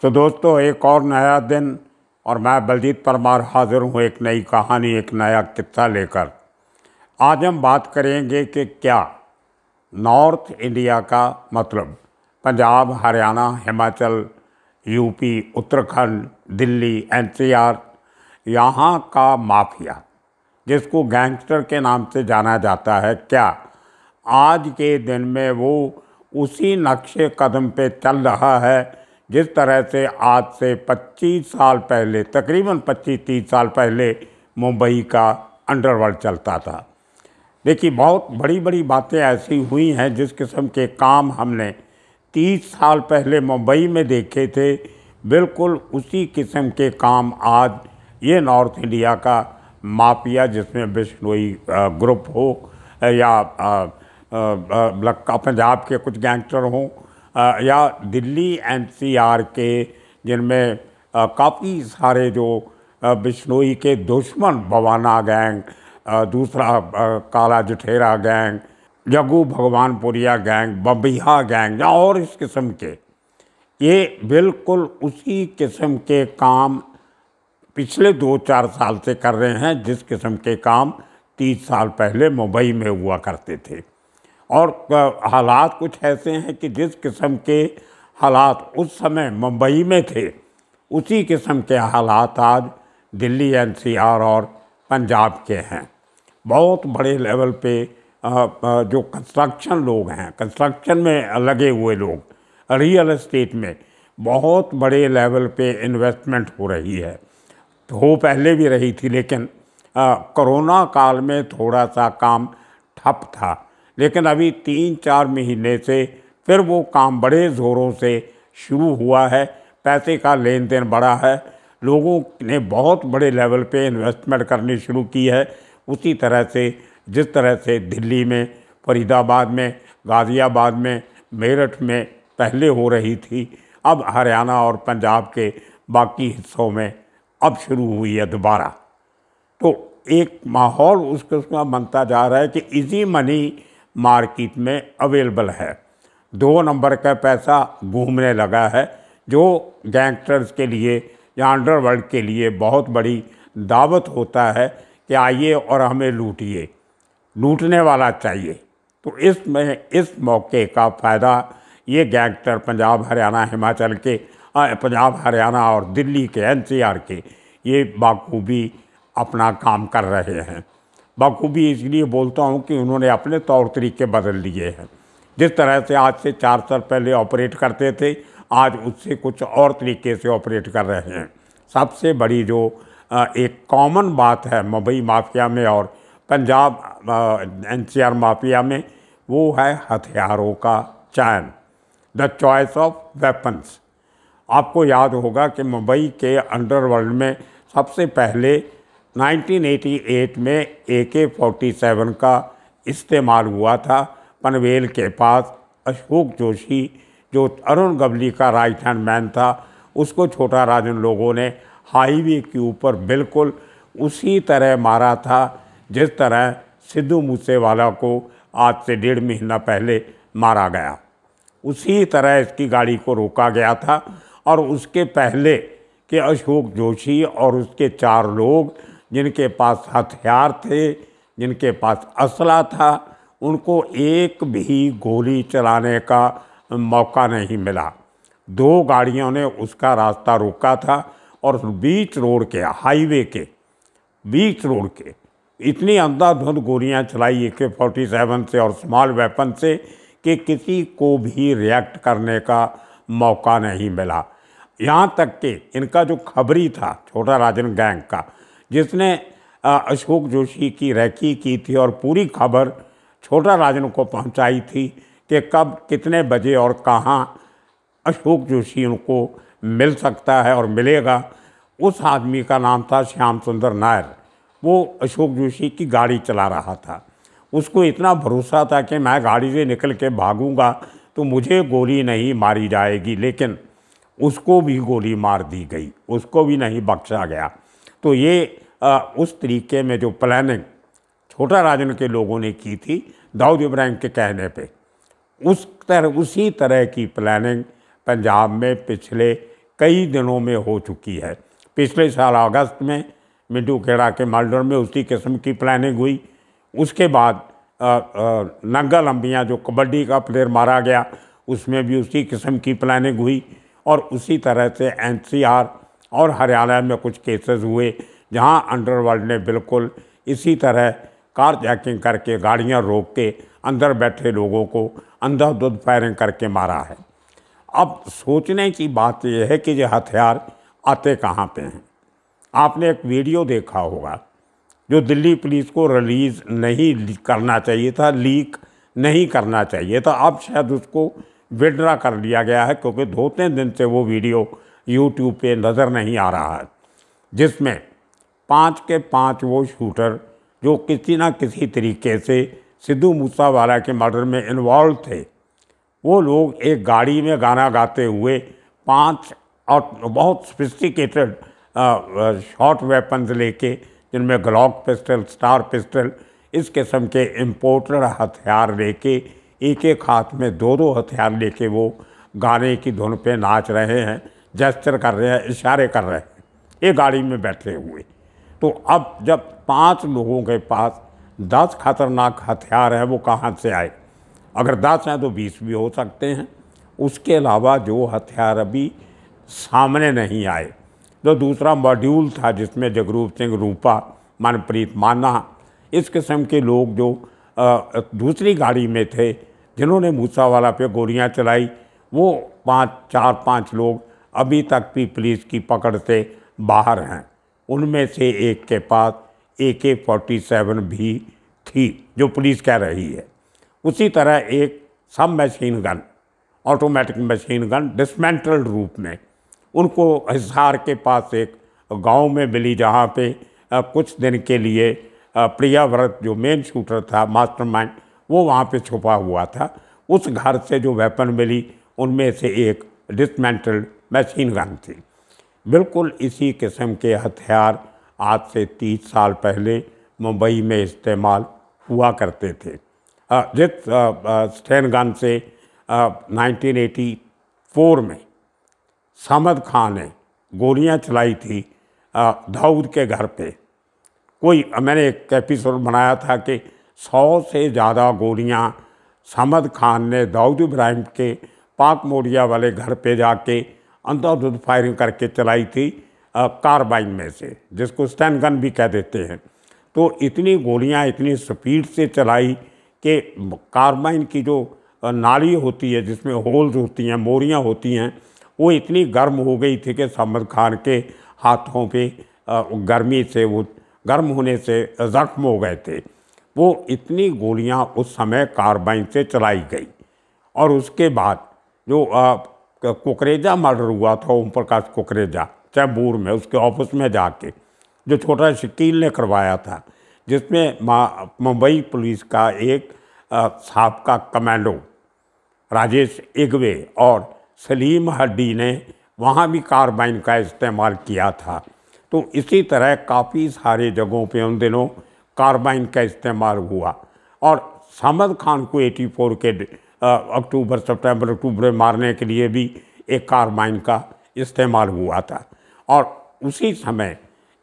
तो दोस्तों, एक और नया दिन और मैं बलजीत परमार हाजिर हूँ एक नई कहानी, एक नया किस्सा लेकर। आज हम बात करेंगे कि क्या नॉर्थ इंडिया का मतलब पंजाब, हरियाणा, हिमाचल, यूपी, उत्तराखंड, दिल्ली, एनसीआर, यहाँ का माफिया जिसको गैंगस्टर के नाम से जाना जाता है, क्या आज के दिन में वो उसी नक्शे कदम पे चल रहा है जिस तरह से आज से 25 साल पहले, तकरीबन 25-30 साल पहले मुंबई का अंडरवर्ल्ड चलता था। देखिए, बहुत बड़ी बड़ी बातें ऐसी हुई हैं जिस किस्म के काम हमने 30 साल पहले मुंबई में देखे थे, बिल्कुल उसी किस्म के काम आज ये नॉर्थ इंडिया का माफिया, जिसमें बिश्नोई ग्रुप हो या पंजाब के कुछ गैंगस्टर हों या दिल्ली एनसीआर के, जिनमें काफ़ी सारे जो बिश्नोई के दुश्मन, बवाना गैंग, दूसरा Kala Jathedi gang, Jaggu Bhagwanpuria gang, Bambiha gang और इस किस्म के, ये बिल्कुल उसी किस्म के काम पिछले 2-4 साल से कर रहे हैं जिस किस्म के काम 30 साल पहले मुंबई में हुआ करते थे। और हालात कुछ ऐसे हैं कि जिस किस्म के हालात उस समय मुंबई में थे, उसी किस्म के हालात आज दिल्ली एनसीआर और पंजाब के हैं। बहुत बड़े लेवल पे जो कंस्ट्रक्शन लोग हैं, कंस्ट्रक्शन में लगे हुए लोग, रियल एस्टेट में बहुत बड़े लेवल पे इन्वेस्टमेंट हो रही है। तो पहले भी रही थी, लेकिन कोरोना काल में थोड़ा सा काम ठप था, लेकिन अभी 3-4 महीने से फिर वो काम बड़े ज़ोरों से शुरू हुआ है। पैसे का लेन देन बढ़ा है, लोगों ने बहुत बड़े लेवल पे इन्वेस्टमेंट करनी शुरू की है। उसी तरह से जिस तरह से दिल्ली में, फरीदाबाद में, गाज़ियाबाद में, मेरठ में पहले हो रही थी, अब हरियाणा और पंजाब के बाकी हिस्सों में अब शुरू हुई है दोबारा। तो एक माहौल उसका बनता जा रहा है कि इजी मनी मार्केट में अवेलेबल है, 2 नंबर का पैसा घूमने लगा है, जो गैंगस्टर्स के लिए या अंडरवर्ल्ड के लिए बहुत बड़ी दावत होता है कि आइए और हमें लूटिए, लूटने वाला चाहिए। तो इस मौके का फ़ायदा ये गैंगस्टर पंजाब, हरियाणा, हिमाचल के, पंजाब, हरियाणा और दिल्ली के, एनसीआर के, ये बाखूबी अपना काम कर रहे हैं। बाखूबी इसलिए बोलता हूँ कि उन्होंने अपने तौर तरीके बदल लिए हैं। जिस तरह से आज से 4 साल पहले ऑपरेट करते थे, आज उससे कुछ और तरीके से ऑपरेट कर रहे हैं। सबसे बड़ी जो एक कॉमन बात है मुंबई माफिया में और पंजाब एनसीआर माफिया में, वो है हथियारों का चयन, द चॉइस ऑफ वेपन्स। आपको याद होगा कि मुंबई के अंडरवर्ल्ड में सबसे पहले 1988 में AK-47 का इस्तेमाल हुआ था। पनवेल के पास अशोक जोशी, जो अरुण गवली का राइट हैंड मैन था, उसको छोटा राजन लोगों ने हाईवे के ऊपर बिल्कुल उसी तरह मारा था जिस तरह सिद्धू मूसेवाला को आज से 1.5 महीना पहले मारा गया। उसी तरह इसकी गाड़ी को रोका गया था और उसके पहले कि अशोक जोशी और उसके 4 लोग जिनके पास हथियार थे, जिनके पास असला था, उनको एक भी गोली चलाने का मौका नहीं मिला। 2 गाड़ियों ने उसका रास्ता रोका था और बीच रोड के, हाईवे के बीच रोड के इतनी अंधाधुंध गोलियां चलाई AK-47 से और स्मॉल वेपन से कि किसी को भी रिएक्ट करने का मौका नहीं मिला। यहाँ तक कि इनका जो खबरी था, छोटा राजन गैंग का, जिसने अशोक जोशी की रैकी की थी और पूरी खबर छोटा राजन को पहुँचाई थी कि कब, कितने बजे और कहाँ अशोक जोशी उनको मिल सकता है और मिलेगा, उस आदमी का नाम था श्याम सुंदर नायर। वो अशोक जोशी की गाड़ी चला रहा था। उसको इतना भरोसा था कि मैं गाड़ी से निकल के भागूंगा तो मुझे गोली नहीं मारी जाएगी, लेकिन उसको भी गोली मार दी गई, उसको भी नहीं बख्शा गया। तो ये उस तरीके में जो प्लानिंग छोटा राजन के लोगों ने की थी दाऊद इब्राहिम के कहने पे, उसी तरह की प्लानिंग पंजाब में पिछले कई दिनों में हो चुकी है। पिछले साल अगस्त में मिंटू खेड़ा के मर्डर में उसी किस्म की प्लानिंग हुई। उसके बाद नंगा लंबियाँ जो कबड्डी का प्लेयर मारा गया, उसमें भी उसी किस्म की प्लानिंग हुई। और उसी तरह से एनसीआर और हरियाणा में कुछ केसेस हुए जहां अंडरवर्ल्ड ने बिल्कुल इसी तरह कार जैकिंग करके, गाड़ियां रोक के अंदर बैठे लोगों को अंधाधुंध फायरिंग करके मारा है। अब सोचने की बात यह है कि ये हथियार आते कहाँ पे हैं। आपने एक वीडियो देखा होगा जो दिल्ली पुलिस को रिलीज़ नहीं करना चाहिए था, लीक नहीं करना चाहिए था। अब शायद उसको विड्रा कर लिया गया है, क्योंकि 2-3 दिन से वो वीडियो यूट्यूब पे नज़र नहीं आ रहा है, जिसमें 5 के 5 वो शूटर जो किसी ना किसी तरीके से सिद्धू मूसावाला के मर्डर में इन्वॉल्व थे, वो लोग एक गाड़ी में गाना गाते हुए 5 और बहुत सोफिस्टिकेटेड शॉर्ट वेपन्स लेके, जिनमें ग्लॉक पिस्टल, स्टार पिस्टल, इस किस्म के इम्पोर्टेड हथियार लेके, एक एक हाथ में 2-2 हथियार लेके वो गाने की धुन पे नाच रहे हैं, जेस्चर कर रहे हैं, इशारे कर रहे हैं, एक गाड़ी में बैठे हुए। तो अब जब 5 लोगों के पास 10 खतरनाक हथियार हैं, वो कहाँ से आए? अगर 10 हैं तो 20 भी हो सकते हैं। उसके अलावा जो हथियार अभी सामने नहीं आए, जो दूसरा मॉड्यूल था जिसमें जगरूप सिंह रूपा, मनप्रीत माना, इस किस्म के लोग जो दूसरी गाड़ी में थे जिन्होंने मूसावाला पे गोलियां चलाई, वो 4-5 लोग अभी तक भी पुलिस की पकड़ से बाहर हैं। उनमें से एक के पास AK-47 भी थी, जो पुलिस कह रही है। उसी तरह एक सब machine gun, automatic machine gun dismantled रूप में उनको हिसार के पास एक गांव में मिली, जहां पे कुछ दिन के लिए प्रियाव्रत जो मेन शूटर था, मास्टरमाइंड, वो वहां पे छुपा हुआ था। उस घर से जो वेपन मिली उनमें से एक डिसमेंटल्ड मशीन गन थी। बिल्कुल इसी किस्म के हथियार आज से 30 साल पहले मुंबई में इस्तेमाल हुआ करते थे। जिस स्टेन गन से 1984 में समद खान ने गोलियां चलाई थी दाऊद के घर पे, मैंने एक एपिसोड बनाया था कि 100 से ज़्यादा गोलियां समद खान ने दाऊद इब्राहिम के पाक मोरिया वाले घर पे जाके अंधाधुंध फायरिंग करके चलाई थी कार्बाइन में से, जिसको स्टैन गन भी कह देते हैं। तो इतनी गोलियां इतनी स्पीड से चलाई कि कार्बाइन की जो नाली होती है, जिसमें होल्स होती हैं, मोरियां होती हैं, वो इतनी गर्म हो गई थी कि समद खान के हाथों पे गर्मी से, वो गर्म होने से ज़ख्म हो गए थे। वो इतनी गोलियां उस समय कार्बाइन से चलाई गई। और उसके बाद जो कुकरेजा मर्डर हुआ था, ओम प्रकाश कुकरेजा, चैम्बूर में, उसके ऑफिस में जाके जो छोटा शकील ने करवाया था, जिसमें मुंबई पुलिस का एक साबका कमांडो राजेश इगवे और सलीम हड्डी ने वहाँ भी कार्बाइन का इस्तेमाल किया था। तो इसी तरह काफ़ी सारे जगहों पे उन दिनों कार्बाइन का इस्तेमाल हुआ। और समद खान को 84 के सितंबर अक्टूबर में मारने के लिए भी एक कार्बाइन का इस्तेमाल हुआ था। और उसी समय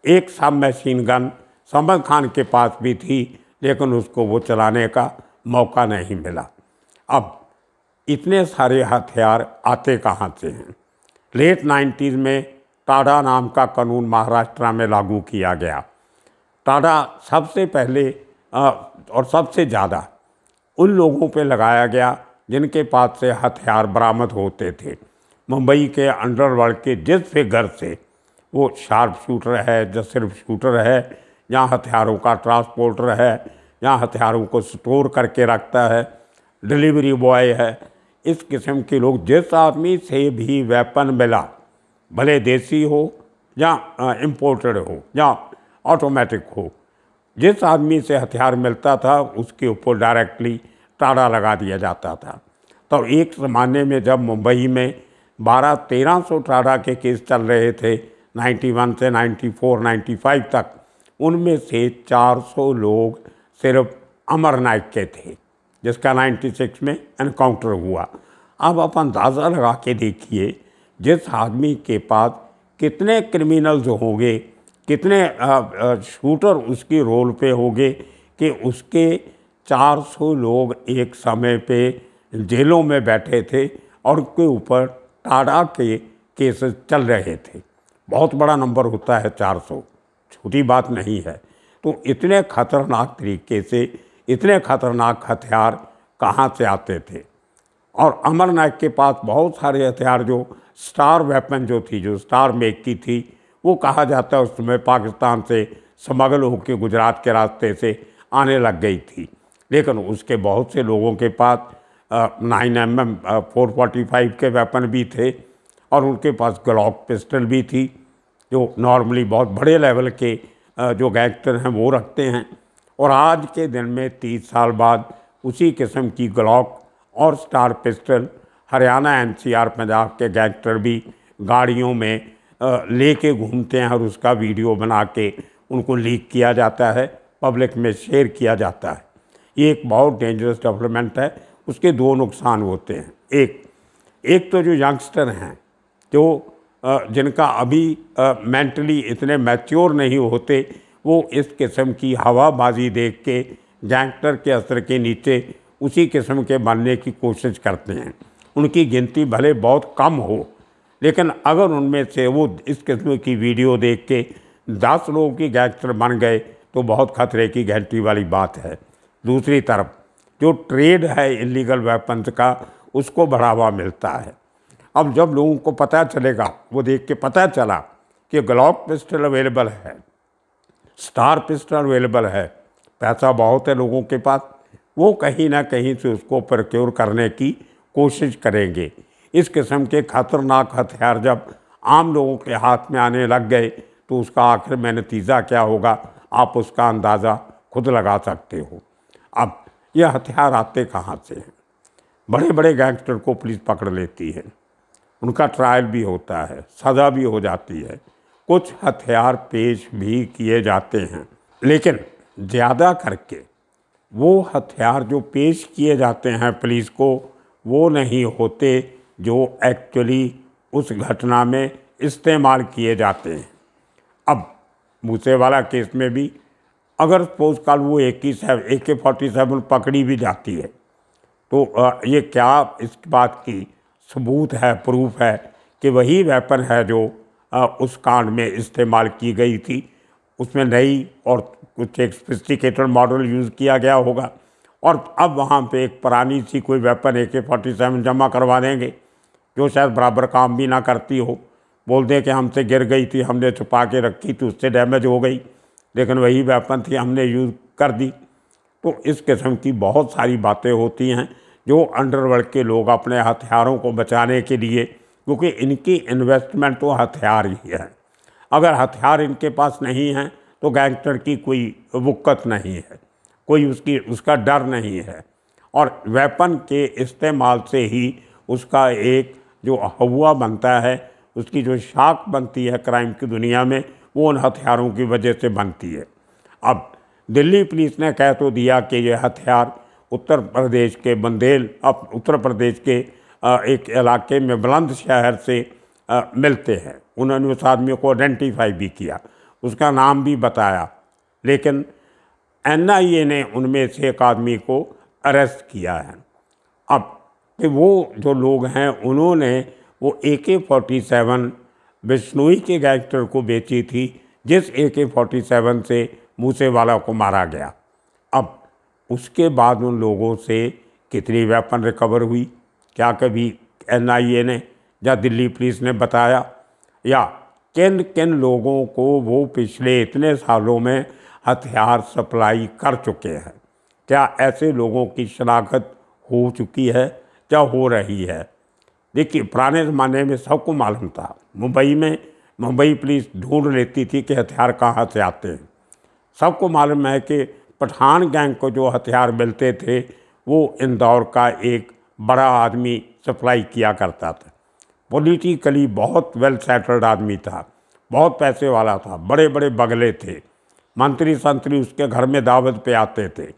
एक सब मशीन गन समद खान के पास भी थी, लेकिन उसको वो चलाने का मौका नहीं मिला। अब इतने सारे हथियार आते कहाँ से हैं? लेट 90s में टाडा नाम का कानून महाराष्ट्र में लागू किया गया। टाडा सबसे पहले और सबसे ज़्यादा उन लोगों पे लगाया गया जिनके पास से हथियार बरामद होते थे। मुंबई के अंडरवर्ल्ड के जिस फिगर से, वो शार्प शूटर है, जो सिर्फ शूटर है, या हथियारों का ट्रांसपोर्टर है, या हथियारों को स्टोर करके रखता है, डिलीवरी बॉय है, इस किस्म के लोग, जिस आदमी से भी वेपन मिला, भले देसी हो या इम्पोर्टेड हो या ऑटोमेटिक हो, जिस आदमी से हथियार मिलता था उसके ऊपर डायरेक्टली टाड़ा लगा दिया जाता था। तो एक ज़माने में जब मुंबई में 1200-1300 टाड़ा के केस चल रहे थे 91 से 94-95 तक, उनमें से 400 लोग सिर्फ अमर नायक के थे, जिसका 96 में एनकाउंटर हुआ। अब आप अंदाज़ा लगा के देखिए जिस आदमी के पास कितने क्रिमिनल्स होंगे, कितने शूटर उसकी रोल पे होंगे कि उसके 400 लोग एक समय पे जेलों में बैठे थे और उनके ऊपर टाडा के केसेस चल रहे थे। बहुत बड़ा नंबर होता है 400, छोटी बात नहीं है। तो इतने खतरनाक तरीके से इतने खतरनाक हथियार कहाँ से आते थे। और अमर नायक के पास बहुत सारे हथियार, जो स्टार वेपन जो थी, जो स्टार मेक की थी, वो कहा जाता है उस समय पाकिस्तान से स्मगल होकर गुजरात के रास्ते से आने लग गई थी। लेकिन उसके बहुत से लोगों के पास 9mm 445 के वेपन भी थे और उनके पास ग्लॉक पिस्टल भी थी, जो नॉर्मली बहुत बड़े लेवल के जो गैंगस्टर हैं वो रखते हैं। और आज के दिन में 30 साल बाद उसी किस्म की ग्लॉक और star pistol Haryana NCR Punjab के गैंगस्टर भी गाड़ियों में लेके घूमते हैं और उसका वीडियो बना के उनको लीक किया जाता है, पब्लिक में शेयर किया जाता है। ये एक बहुत डेंजरस डेवलपमेंट है। उसके दो नुकसान होते हैं। एक तो जो यंगस्टर हैं, जो जिनका अभी मेंटली इतने मैच्योर नहीं होते, वो इस किस्म की हवाबाजी देख के गैंगस्टर के असर के नीचे उसी किस्म के बनने की कोशिश करते हैं। उनकी गिनती भले बहुत कम हो, लेकिन अगर उनमें से वो इस किस्म की वीडियो देख के 10 लोगों की गैंगस्टर बन गए तो बहुत खतरे की घंटी वाली बात है। दूसरी तरफ जो ट्रेड है इलीगल वेपन्स का, उसको बढ़ावा मिलता है। अब जब लोगों को पता चलेगा, वो देख के पता चला कि ग्लॉक पिस्टल अवेलेबल है, स्टार पिस्टल अवेलेबल है, पैसा बहुत है लोगों के पास, वो कहीं ना कहीं से उसको प्रोक्योर करने की कोशिश करेंगे। इस किस्म के खतरनाक हथियार जब आम लोगों के हाथ में आने लग गए तो उसका आखिर में नतीजा क्या होगा, आप उसका अंदाज़ा खुद लगा सकते हो। अब यह हथियार आते कहाँ से हैं? बड़े बड़े गैंगस्टर को पुलिस पकड़ लेती है, उनका ट्रायल भी होता है, सज़ा भी हो जाती है, कुछ हथियार पेश भी किए जाते हैं। लेकिन ज़्यादा करके वो हथियार जो पेश किए जाते हैं पुलिस को, वो नहीं होते जो एक्चुअली उस घटना में इस्तेमाल किए जाते हैं। अब मूसेवाला केस में भी अगर सपोज कल वो AK-47 पकड़ी भी जाती है तो ये क्या इस बात की सबूत है, प्रूफ है कि वही वेपन है जो उस कांड में इस्तेमाल की गई थी। उसमें नई और कुछ एक सोफिस्टिकेटेड मॉडल यूज़ किया गया होगा और अब वहाँ पे एक पुरानी सी कोई वेपन AK-47 जमा करवा देंगे जो शायद बराबर काम भी ना करती हो। बोल दें कि हमसे गिर गई थी, हमने छुपा के रखी थी, उससे डैमेज हो गई, लेकिन वही वेपन थी, हमने यूज़ कर दी। तो इस किस्म की बहुत सारी बातें होती हैं जो अंडरवर्ल्ड के लोग अपने हथियारों को बचाने के लिए, क्योंकि इनकी इन्वेस्टमेंट तो हथियार ही है, अगर हथियार इनके पास नहीं हैं तो गैंगस्टर की कोई वुक्कत नहीं है, कोई उसका डर नहीं है। और वेपन के इस्तेमाल से ही उसका एक जो हवा बनता है, उसकी जो शाख बनती है क्राइम की दुनिया में, वो उन हथियारों की वजह से बनती है। अब दिल्ली पुलिस ने कह तो दिया कि ये हथियार उत्तर प्रदेश के बंदेल, अब उत्तर प्रदेश के एक इलाके में बुलंदशहर से मिलते हैं। उन्होंने उस आदमी को आइडेंटिफाई भी किया, उसका नाम भी बताया, लेकिन NIA ने उनमें से एक आदमी को अरेस्ट किया है। अब कि वो जो लोग हैं उन्होंने वो AK-47 बिश्नोई के गैंगस्टर को बेची थी, जिस AK-47 से मूसेवाला को मारा गया। अब उसके बाद उन लोगों से कितनी वेपन रिकवर हुई, क्या कभी NIA ने या दिल्ली पुलिस ने बताया, या किन किन लोगों को वो पिछले इतने सालों में हथियार सप्लाई कर चुके हैं, क्या ऐसे लोगों की शनाख्त हो चुकी है या हो रही है? देखिए, पुराने ज़माने में सबको मालूम था, मुंबई पुलिस ढूंढ लेती थी कि हथियार कहाँ से आते हैं। सबको मालूम है कि पठान गैंग को जो हथियार मिलते थे वो इंदौर का एक बड़ा आदमी सप्लाई किया करता था। पॉलिटिकली बहुत वेल सेटल्ड आदमी था, बहुत पैसे वाला था, बड़े बड़े बंगले थे, मंत्री संतरी उसके घर में दावत पे आते थे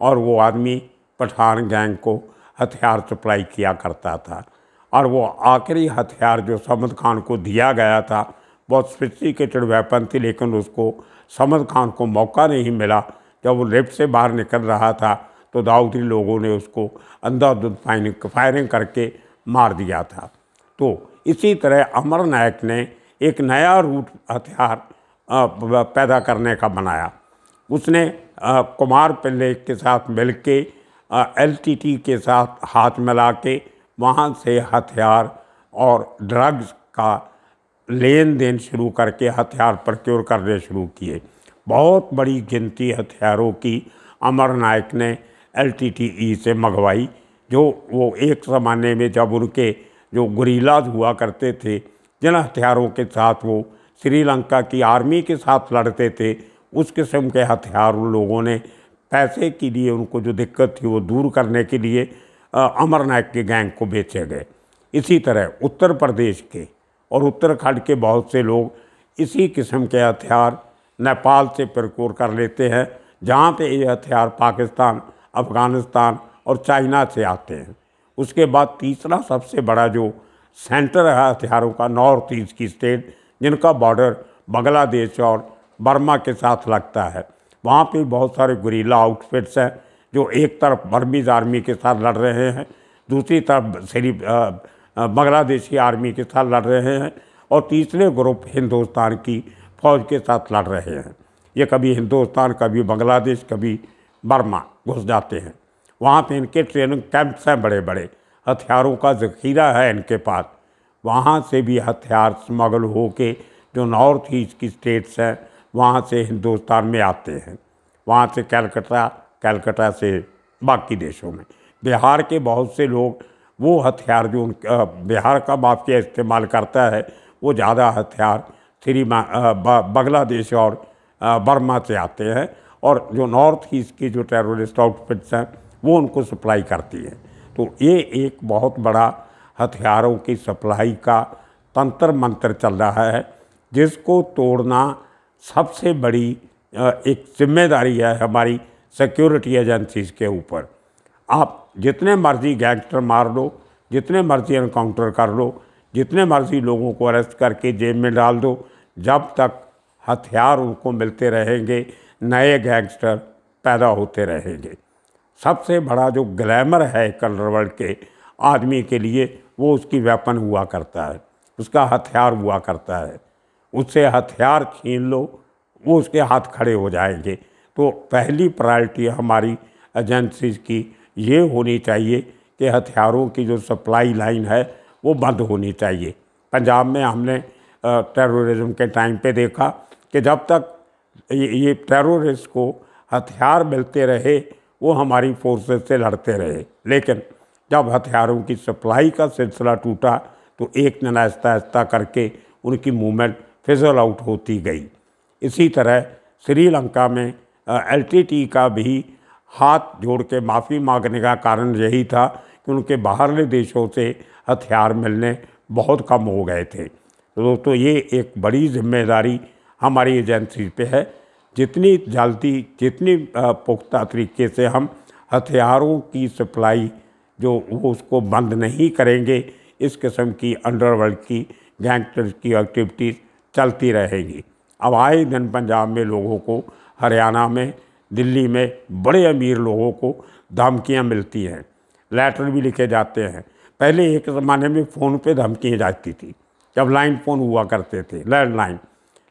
और वो आदमी पठान गैंग को हथियार सप्लाई किया करता था। और वो आखिरी हथियार जो समद खान को दिया गया था, बहुत सोफिस्टिकेटेड वेपन थी, लेकिन उसको समद खान को मौका नहीं मिला। जब वो लिफ्ट से बाहर निकल रहा था तो दाऊदी लोगों ने उसको अंधाधुंध फायरिंग करके मार दिया था। तो इसी तरह अमर नायक ने एक नया रूट हथियार पैदा करने का बनाया। उसने कुमार पिल्ले के साथ मिलके एलटीटी के साथ हाथ मिला के वहाँ से हथियार और ड्रग्स का लेन देन शुरू करके हथियार प्रक्योर करने शुरू किए। बहुत बड़ी गिनती हथियारों की अमर नायक ने एलटीटीई से मंगवाई, जो वो एक ज़माने में जब उनके जो गुरीलाज हुआ करते थे, जिन हथियारों के साथ वो श्रीलंका की आर्मी के साथ लड़ते थे, उस किस्म के हथियार उन लोगों ने पैसे के लिए, उनको जो दिक्कत थी वो दूर करने के लिए अमर नायक के गैंग को बेचे गए। इसी तरह उत्तर प्रदेश के और उत्तराखंड के बहुत से लोग इसी किस्म के हथियार नेपाल से प्रक्योर कर लेते हैं, जहाँ पे ये हथियार पाकिस्तान, अफ़गानिस्तान और चाइना से आते हैं। उसके बाद तीसरा सबसे बड़ा जो सेंटर है हथियारों का, नॉर्थ ईस्ट की स्टेट जिनका बॉर्डर बांग्लादेश और बर्मा के साथ लगता है, वहाँ पे बहुत सारे गुरीला आउटफिट्स हैं जो एक तरफ बर्मीज़ आर्मी के साथ लड़ रहे हैं, दूसरी तरफ बांग्लादेशी आर्मी के साथ लड़ रहे हैं, और तीसरे ग्रुप हिंदुस्तान की फ़ौज के साथ लड़ रहे हैं। ये कभी हिंदुस्तान, कभी बांग्लादेश, कभी बर्मा घुस जाते हैं। वहाँ पे इनके ट्रेनिंग कैंप्स हैं, बड़े बड़े हथियारों का ज़ख़ीरा है इनके पास। वहाँ से भी हथियार स्मगल हो के जो नॉर्थ ईस्ट की स्टेट्स हैं वहाँ से हिंदुस्तान में आते हैं, वहाँ से कलकत्ता से बाकी देशों में। बिहार के बहुत से लोग वो हथियार जो बिहार का माफिया इस्तेमाल करता है, वो ज़्यादा हथियार बांग्लादेश और बर्मा से आते हैं, और जो नॉर्थ ईस्ट की जो टेररिस्ट आउटफिट्स हैं वो उनको सप्लाई करती है। तो ये एक बहुत बड़ा हथियारों की सप्लाई का तंत्र मंत्र चल रहा है, जिसको तोड़ना सबसे बड़ी एक जिम्मेदारी है हमारी सिक्योरिटी एजेंसीज़ के ऊपर। आप जितने मर्जी गैंगस्टर मार लो, जितने मर्जी एनकाउंटर कर लो, जितने मर्जी लोगों को अरेस्ट करके जेल में डाल दो, जब तक हथियार उनको मिलते रहेंगे नए गैंगस्टर पैदा होते रहेंगे। सबसे बड़ा जो ग्लैमर है अंडरवर्ल्ड के आदमी के लिए, वो उसकी वेपन हुआ करता है, उसका हथियार हुआ करता है। उससे हथियार छीन लो, वो उसके हाथ खड़े हो जाएंगे। तो पहली प्रायोरिटी हमारी एजेंसीज की ये होनी चाहिए कि हथियारों की जो सप्लाई लाइन है वो बंद होनी चाहिए। पंजाब में हमने टेररिज्म के टाइम पे देखा कि जब तक ये टेररिस्ट को हथियार मिलते रहे, वो हमारी फोर्सेस से लड़ते रहे, लेकिन जब हथियारों की सप्लाई का सिलसिला टूटा तो एक दिन आहिस्ता आहिस्ता करके उनकी मूवमेंट फिजल आउट होती गई। इसी तरह श्रीलंका में एलटीटी का भी हाथ जोड़ के माफ़ी मांगने का कारण यही था कि उनके बाहरले देशों से हथियार मिलने बहुत कम हो गए थे। तो ये एक बड़ी जिम्मेदारी हमारी एजेंसी पे है। जितनी जल्दी, जितनी पुख्ता तरीके से हम हथियारों की सप्लाई जो वो उसको बंद नहीं करेंगे, इस किस्म की अंडरवर्ल्ड की गैंगस्टर्स की एक्टिविटीज़ चलती रहेगी। अब आए दिन पंजाब में लोगों को, हरियाणा में, दिल्ली में बड़े अमीर लोगों को धमकियां मिलती हैं, लेटर भी लिखे जाते हैं। पहले एक ज़माने में फ़ोन पे धमकियाँ जाती थी, जब लाइन फ़ोन हुआ करते थे, लैंडलाइन।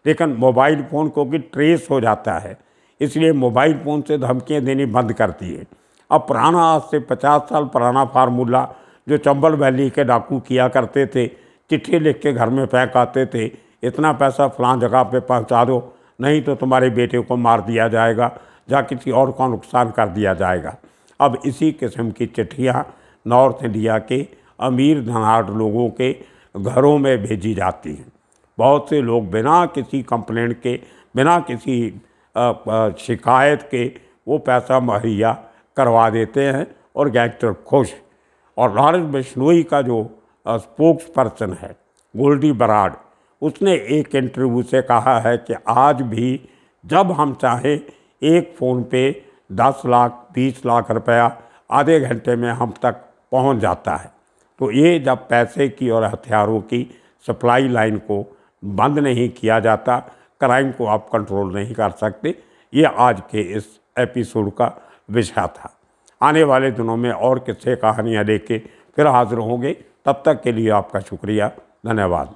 लेकिन मोबाइल फ़ोन क्योंकि ट्रेस हो जाता है, इसलिए मोबाइल फ़ोन से धमकियाँ देनी बंद कर दी है। अब पुराना, आज से 50 साल पुराना फार्मूला जो चंबल वैली के डाकू किया करते थे, चिट्ठी लिख के घर में फेंक आते थे, इतना पैसा फलां जगह पे पहुंचा दो, नहीं तो तुम्हारे बेटे को मार दिया जाएगा या किसी और का नुकसान कर दिया जाएगा। अब इसी किस्म की चिट्ठियाँ नॉर्थ इंडिया के अमीर धनाढ़ लोगों के घरों में भेजी जाती हैं। बहुत से लोग बिना किसी कंप्लेंट के, बिना किसी शिकायत के वो पैसा मुहैया करवा देते हैं और गैंगस्टर खुश। और लॉरेंस बिश्नोई का जो स्पोक्स पर्सन है गोल्डी बराड़, उसने एक इंटरव्यू से कहा है कि आज भी जब हम चाहें एक फ़ोन पे 10 लाख 20 लाख रुपया आधे घंटे में हम तक पहुंच जाता है। तो ये जब पैसे की और हथियारों की सप्लाई लाइन को बंद नहीं किया जाता, क्राइम को आप कंट्रोल नहीं कर सकते। ये आज के इस एपिसोड का विषय था। आने वाले दिनों में और किस्से कहानियाँ लेके फिर हाजिर होंगे। तब तक के लिए आपका शुक्रिया, धन्यवाद।